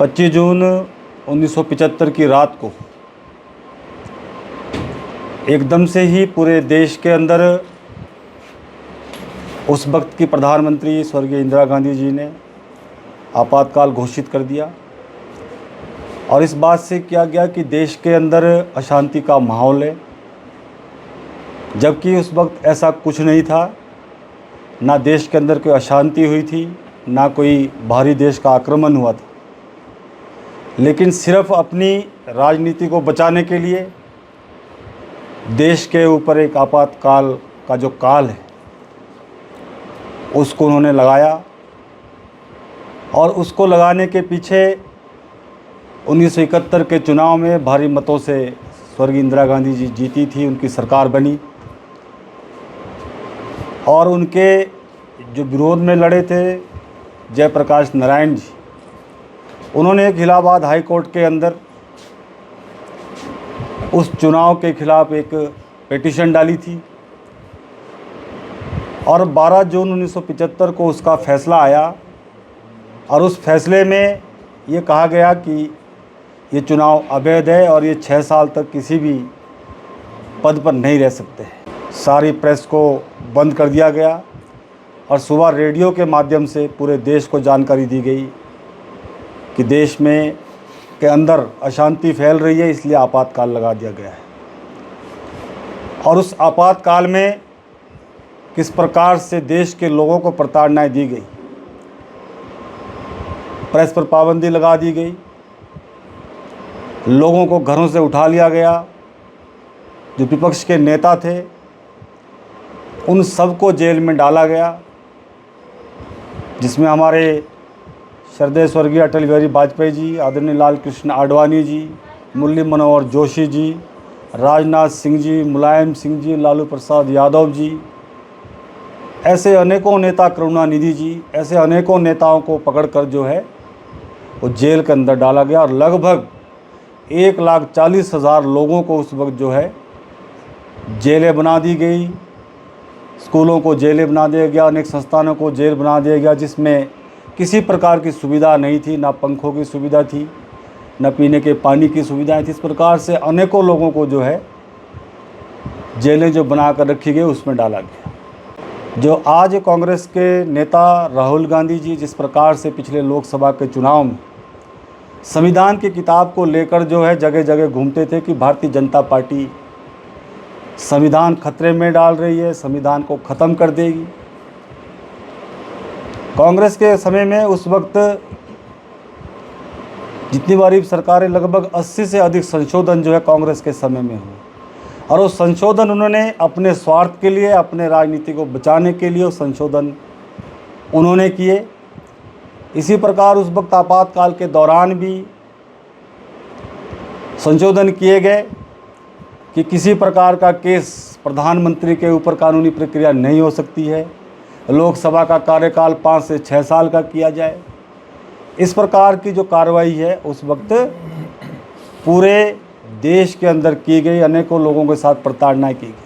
25 जून 1975 की रात को एकदम से ही पूरे देश के अंदर उस वक्त की प्रधानमंत्री स्वर्गीय इंदिरा गांधी जी ने आपातकाल घोषित कर दिया। और इस बात से किया गया कि देश के अंदर अशांति का माहौल है, जबकि उस वक्त ऐसा कुछ नहीं था। ना देश के अंदर कोई अशांति हुई थी, ना कोई बाहरी देश का आक्रमण हुआ था, लेकिन सिर्फ अपनी राजनीति को बचाने के लिए देश के ऊपर एक आपातकाल का जो काल है उसको उन्होंने लगाया। और उसको लगाने के पीछे 1971 के चुनाव में भारी मतों से स्वर्गीय इंदिरा गांधी जी जीती थी, उनकी सरकार बनी। और उनके जो विरोध में लड़े थे जयप्रकाश नारायण जी, उन्होंने एक इलाहाबाद हाई कोर्ट के अंदर उस चुनाव के खिलाफ एक पिटीशन डाली थी। और 12 जून 1975 को उसका फ़ैसला आया और उस फैसले में ये कहा गया कि ये चुनाव अवैध है और ये 6 साल तक किसी भी पद पर नहीं रह सकते। सारी प्रेस को बंद कर दिया गया और सुबह रेडियो के माध्यम से पूरे देश को जानकारी दी गई कि देश में के अंदर अशांति फैल रही है, इसलिए आपातकाल लगा दिया गया है। और उस आपातकाल में किस प्रकार से देश के लोगों को प्रताड़नाएं दी गई, प्रेस पर पाबंदी लगा दी गई, लोगों को घरों से उठा लिया गया। जो विपक्ष के नेता थे उन सबको जेल में डाला गया, जिसमें हमारे श्रद्धेय स्वर्गीय अटल बिहारी वाजपेयी जी, आदरणीय लाल कृष्ण आडवाणी जी, मुरली मनोहर जोशी जी, राजनाथ सिंह जी, मुलायम सिंह जी, लालू प्रसाद यादव जी, ऐसे अनेकों नेता, करुणानिधि जी, ऐसे अनेकों नेताओं को पकड़कर जो है वो जेल के अंदर डाला गया। और लगभग 1,40,000 लोगों को उस वक्त जो है जेलें बना दी गई, स्कूलों को जेलें बना दिया गया, अनेक संस्थानों को जेल बना दिया गया, जिसमें किसी प्रकार की सुविधा नहीं थी, ना पंखों की सुविधा थी, न पीने के पानी की सुविधाएं थी। इस प्रकार से अनेकों लोगों को जो है जेलें जो बना कर रखी गई उसमें डाला गया। जो आज कांग्रेस के नेता राहुल गांधी जी जिस प्रकार से पिछले लोकसभा के चुनाव में संविधान की किताब को लेकर जो है जगह जगह घूमते थे कि भारतीय जनता पार्टी संविधान खतरे में डाल रही है, संविधान को ख़त्म कर देगी। कांग्रेस के समय में उस वक्त जितनी बारी सरकारें, लगभग 80 से अधिक संशोधन जो है कांग्रेस के समय में हुए। और वो संशोधन उन्होंने अपने स्वार्थ के लिए, अपने राजनीति को बचाने के लिए वो संशोधन उन्होंने किए। इसी प्रकार उस वक्त आपातकाल के दौरान भी संशोधन किए गए कि किसी प्रकार का केस प्रधानमंत्री के ऊपर कानूनी प्रक्रिया नहीं हो सकती है, लोकसभा का कार्यकाल 5 से 6 साल का किया जाए। इस प्रकार की जो कार्रवाई है उस वक्त पूरे देश के अंदर की गई, अनेकों लोगों के साथ प्रताड़ना की गई।